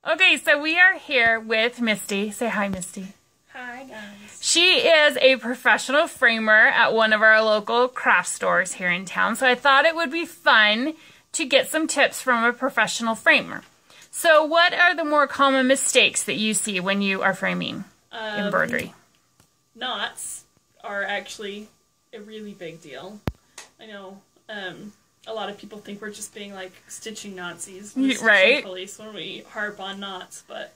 Okay, so we are here with Misty. Say hi, Misty. Hi, guys. She is a professional framer at one of our local craft stores here in town, so I thought it would be fun to get some tips from a professional framer. So what are the more common mistakes that you see when you are framing embroidery? Knots are actually a really big deal. I know a lot of people think we're just being like stitching Nazis, right? Police when we harp on knots, but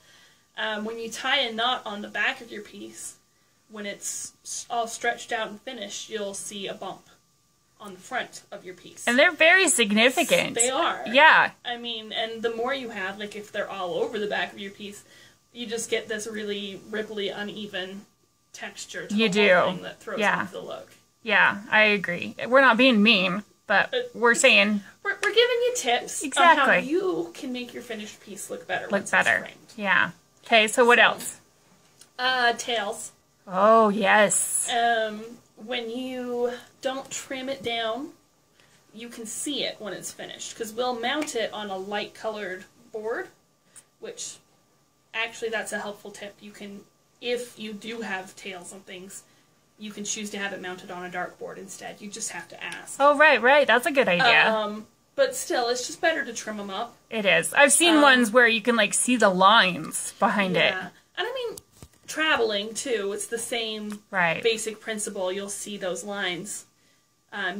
when you tie a knot on the back of your piece, when it's all stretched out and finished, you'll see a bump on the front of your piece. And they're very significant. They are. Yeah. I mean, and the more you have, like if they're all over the back of your piece, you just get this really ripply, uneven texture to you the whole do. thing that throws Yeah. off the look. Yeah, I agree. We're not being mean, but we're saying... We're giving you tips on how you can make your finished piece look better. Look better. Yeah. Okay, so what else? Tails. Oh, yes. When you don't trim it down, you can see it when it's finished, because we'll mount it on a light colored board, which actually that's a helpful tip. You can, if you do have tails on things, you can choose to have it mounted on a dark board instead. You just have to ask. Oh, right. That's a good idea. But still, it's just better to trim them up. It is. I've seen ones where you can, like, see the lines behind it. And I mean, traveling, too, it's the same basic principle. You'll see those lines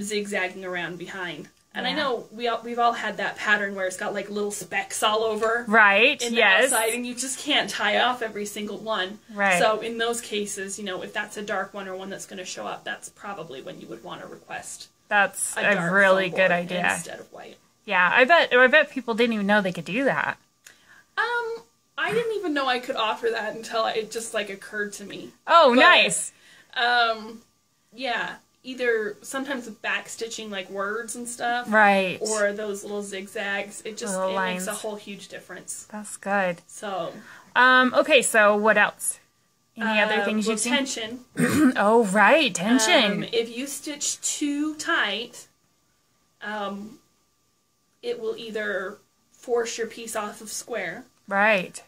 zigzagging around behind. And I know we've all had that pattern where it's got, like, little specks all over. Right, in the outside, and you just can't tie off every single one. Right. So in those cases, you know, if that's a dark one or one that's going to show up, that's probably when you would want to request that's a really good idea. Instead of white. Yeah, I bet people didn't even know they could do that. I didn't even know I could offer that until it just, like, occurred to me. Oh, nice. Yeah. Either sometimes with backstitching, like words and stuff. Right. Or those little zigzags. It just makes a whole huge difference. That's good. So. Okay, so what else? Any other things you've seen? Tension. Oh, right. Tension. If you stitch too tight, it will either force your piece off of square. Right.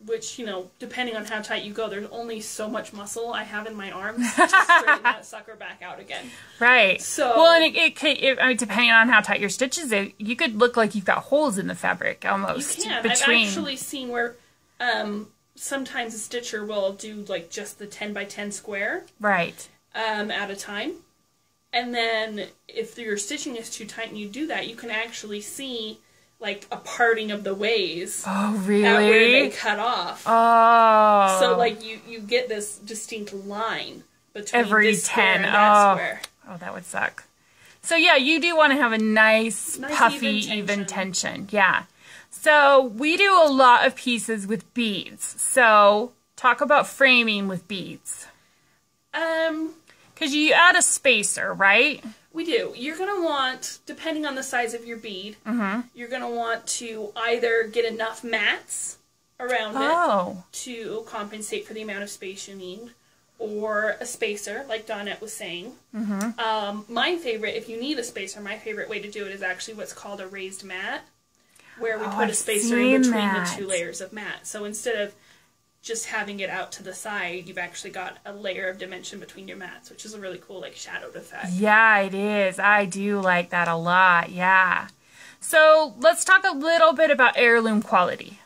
Which, you know, depending on how tight you go, there's only so much muscle I have in my arms to straighten that sucker back out again. Right. So, well, and I mean, depending on how tight your stitches are, you could look like you've got holes in the fabric almost. You can. I've actually seen where sometimes a stitcher will do like just the 10 by 10 square. Right. At a time. And then if your stitching is too tight and you do that, you can actually see like a parting of the ways. Oh, really? At where they cut off. Oh. So, like, you get this distinct line between every this 10. Square and that square. Oh, that would suck. So, yeah, you do want to have a nice puffy, even tension. Yeah. So, we do a lot of pieces with beads. So, talk about framing with beads. Because you add a spacer, right? We do. You're going to want, depending on the size of your bead, you're going to want to either get enough mats around it to compensate for the amount of space you need, or a spacer, like Dawnette was saying. My favorite, if you need a spacer, my favorite way to do it is actually what's called a raised mat, where we put a spacer in between the two layers of mat. So instead of just having it out to the side, you've actually got a layer of dimension between your mats, which is a really cool, like, shadowed effect. Yeah, it is. I do like that a lot, yeah. So, let's talk a little bit about heirloom quality.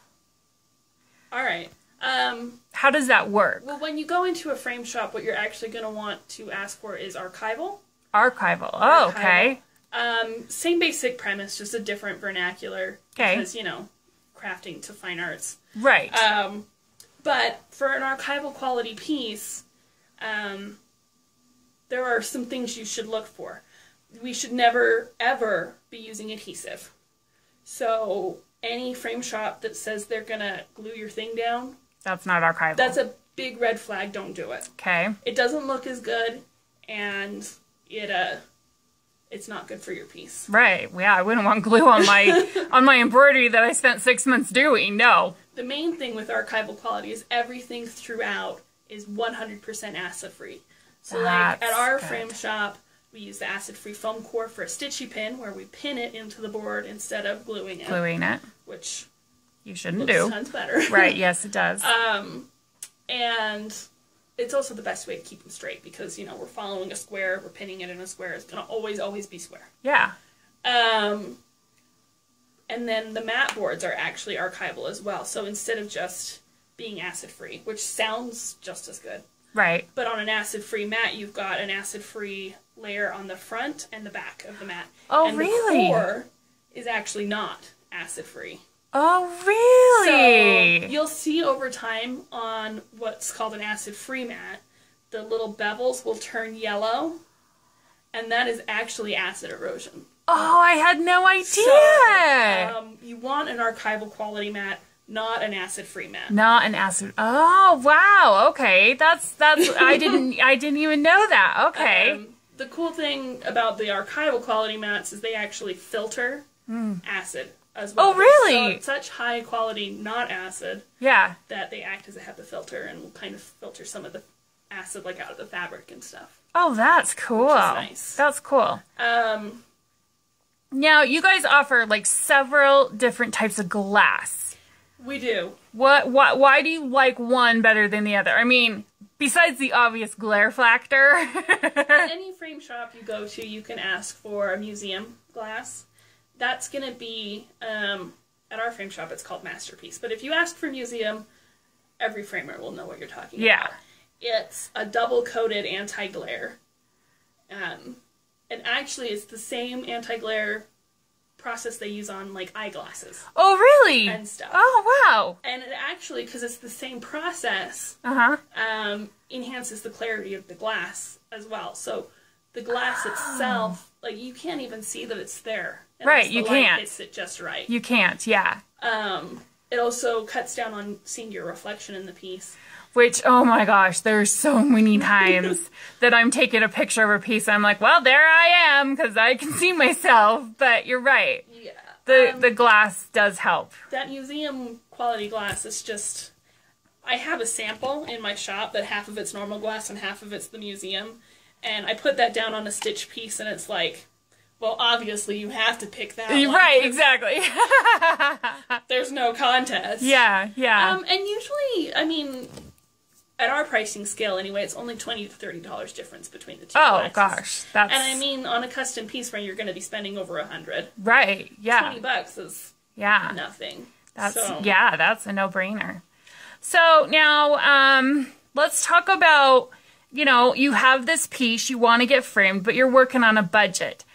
Alright. How does that work? Well, when you go into a frame shop, what you're actually going to want to ask for is archival. Archival. Oh, okay. Same basic premise, just a different vernacular. Okay. Because, you know, crafting to fine arts. Right. But for an archival quality piece, there are some things you should look for. We should never, ever be using adhesive. So any frame shop that says they're going to glue your thing down, that's not archival. That's a big red flag. Don't do it. Okay. It doesn't look as good, and it's not good for your piece. Right. Yeah, I wouldn't want glue on my embroidery that I spent 6 months doing. No. The main thing with archival quality is everything throughout is 100% acid-free. So like at our frame shop, we use the acid-free foam core for a stitchy pin, where we pin it into the board instead of gluing it. Gluing it. Which you shouldn't do. Tons better. Right, yes, it does. And it's also the best way to keep them straight because, you know, we're following a square, we're pinning it in a square. It's going to always be square. Yeah. And then the mat boards are actually archival as well. So instead of just being acid-free, which sounds just as good. Right. But on an acid-free mat, you've got an acid-free layer on the front and the back of the mat. Oh, and really? The core is actually not acid-free. Oh, really? So you'll see over time on what's called an acid-free mat, the little bevels will turn yellow, and that is actually acid erosion. Oh, I had no idea. So, you want an archival quality mat, not an acid-free mat. Not an acid. Oh, wow. Okay, that's. I didn't even know that. Okay. The cool thing about the archival quality mats is they actually filter acid as well. Oh, really? So it's such high quality, not acid. Yeah. That they act as a HEPA filter and will kind of filter some of the acid like out of the fabric and stuff. Oh, that's cool. Which is nice. That's cool. Now, you guys offer like several different types of glass. We do. Why do you like one better than the other? I mean, besides the obvious glare factor. Any frame shop you go to, you can ask for a museum glass. That's going to be, at our frame shop, it's called Masterpiece. But if you ask for museum, every framer will know what you're talking about. It's a double-coated anti-glare. And actually, it's the same anti-glare process they use on, like, eyeglasses. Oh, really? And stuff. Oh, wow. And it actually, because it's the same process, enhances the clarity of the glass as well. So the glass itself, like, you can't even see that it's there. Right, you can't. Hits it just right. You can't, yeah. It also cuts down on seeing your reflection in the piece. Which, oh my gosh, there's so many times that I'm taking a picture of a piece and I'm like, well, there I am, because I can see myself. But you're right. Yeah. The glass does help. That museum quality glass is just... I have a sample in my shop that half of it's normal glass and half of it's the museum. And I put that down on a stitch piece and it's like... Well, obviously, you have to pick that one. Right, exactly. There's no contest. Yeah, yeah. And usually, I mean, at our pricing scale anyway, it's only $20 to $30 difference between the two Oh, glasses. gosh. That's... And I mean, on a custom piece frame, you're going to be spending over $100. Right, yeah. $20 is nothing. Yeah, that's a no-brainer. So, now, let's talk about, you know, you have this piece, you want to get framed, but you're working on a budget.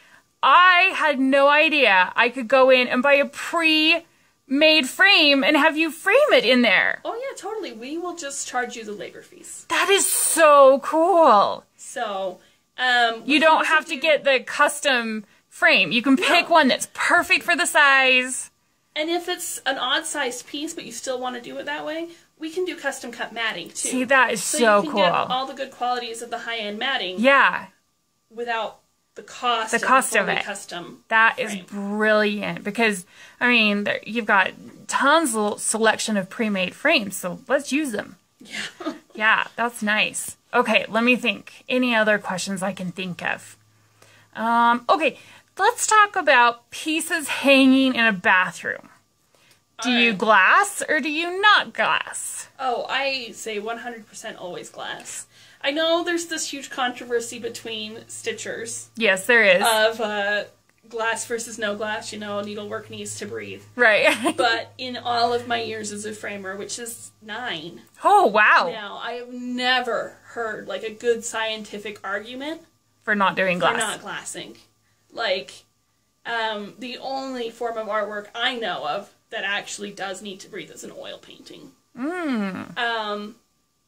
I had no idea I could go in and buy a pre-made frame and have you frame it in there. Oh, yeah, totally. We will just charge you the labor fees. That is so cool. So, you don't have to get the custom frame. You can pick one that's perfect for the size. And if it's an odd-sized piece, but you still want to do it that way, we can do custom cut matting, too. See, that is so you can cool. get all the good qualities of the high-end matting. Yeah. Without the cost of it. Custom that frame. Is brilliant because, I mean, you've got tons of selection of pre-made frames, so let's use them. Yeah. Yeah, that's nice. Okay, let me think. Any other questions I can think of? Okay, let's talk about pieces hanging in a bathroom. Do you glass or do you not glass? Oh, I say 100% always glass. I know there's this huge controversy between stitchers. Yes, there is. Of glass versus no glass. You know, needlework needs to breathe. Right. But in all of my years as a framer, which is 9. Oh, wow. Now, I have never heard, like, a good scientific argument for not doing glass. For not glassing. Like, the only form of artwork I know of that actually does need to breathe is an oil painting.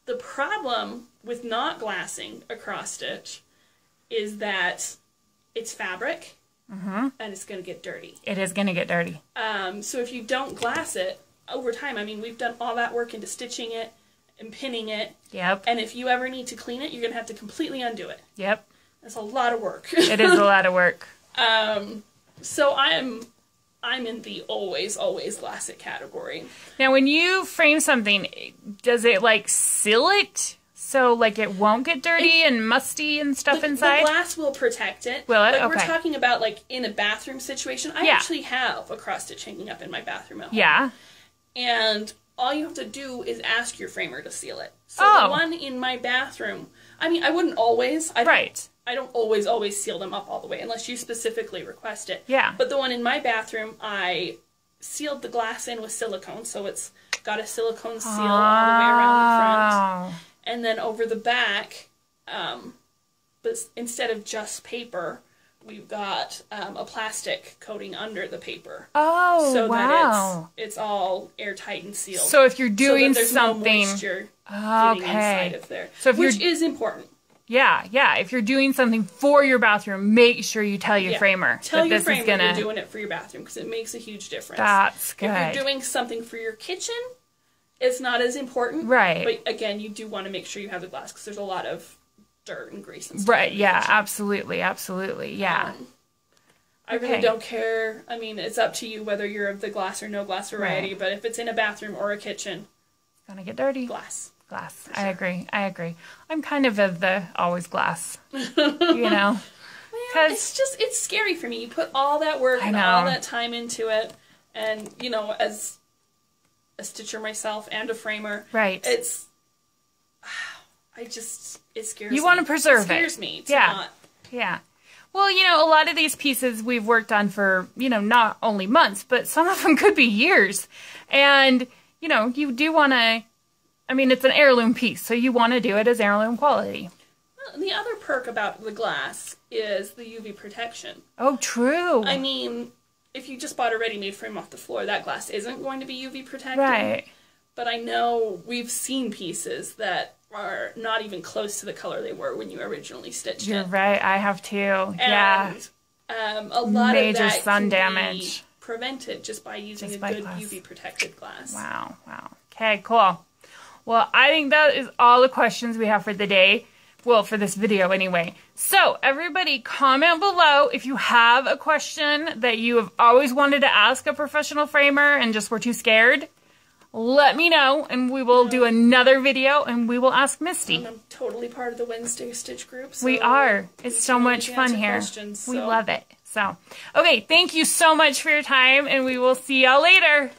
The problem with not glassing a cross stitch is that it's fabric and it's going to get dirty. It is going to get dirty. So if you don't glass it, over time, I mean, we've done all that work into stitching it and pinning it. Yep. And if you ever need to clean it, you're going to have to completely undo it. Yep. That's a lot of work. It is a lot of work. So I'm in the always glass it category. Now, when you frame something, does it, like, seal it? So, like, it won't get dirty and musty and stuff inside? The glass will protect it. Will it? Like, okay. We're talking about, like, in a bathroom situation. I actually have a cross-stitch hanging up in my bathroom at home. Yeah. And all you have to do is ask your framer to seal it. So the one in my bathroom, I mean, I wouldn't always. I don't always seal them up all the way unless you specifically request it. Yeah. But the one in my bathroom, I sealed the glass in with silicone, so it's got a silicone seal all the way around the front. And then over the back, but instead of just paper, we've got a plastic coating under the paper. Oh, so that it's all airtight and sealed. So if you're doing so that there's something, no moisture getting inside of there, so if which is important. Yeah. If you're doing something for your bathroom, make sure you tell your framer. Tell your framer you're doing it for your bathroom because it makes a huge difference. That's good. If you're doing something for your kitchen, it's not as important. Right. But again, you do want to make sure you have the glass because there's a lot of dirt and grease and stuff. Right, yeah, absolutely, yeah. I really don't care. I mean, it's up to you whether you're of the glass or no glass variety, but if it's in a bathroom or a kitchen, it's gonna get dirty. Glass. Sure. I agree. I'm kind of the always glass, you know? Well, it's scary for me. You put all that work and all that time into it, and, you know, as a stitcher myself and a framer, it scares me. You want to preserve it. It scares me to not. Yeah. Well, you know, a lot of these pieces we've worked on for, you know, not only months, but some of them could be years. And, you know, you do want to, I mean, it's an heirloom piece, so you want to do it as heirloom quality. Well, the other perk about the glass is the UV protection. Oh, true. I mean, if you just bought a ready-made frame off the floor, that glass isn't going to be UV protected. Right. But I know we've seen pieces that are not even close to the color they were when you originally stitched it. You're right, I have too. And, a lot major of that sun can damage be prevented just by using a good UV protected glass. Wow. Okay, cool. Well, I think that is all the questions we have for the day. Well, for this video anyway. So, everybody comment below if you have a question that you have always wanted to ask a professional framer and just were too scared. Let me know, and we will do another video, and we will ask Misty. And I'm totally part of the Wednesday Stitch group. So we are. It's so much fun here. We love it. So, okay, thank you so much for your time, and we will see y'all later.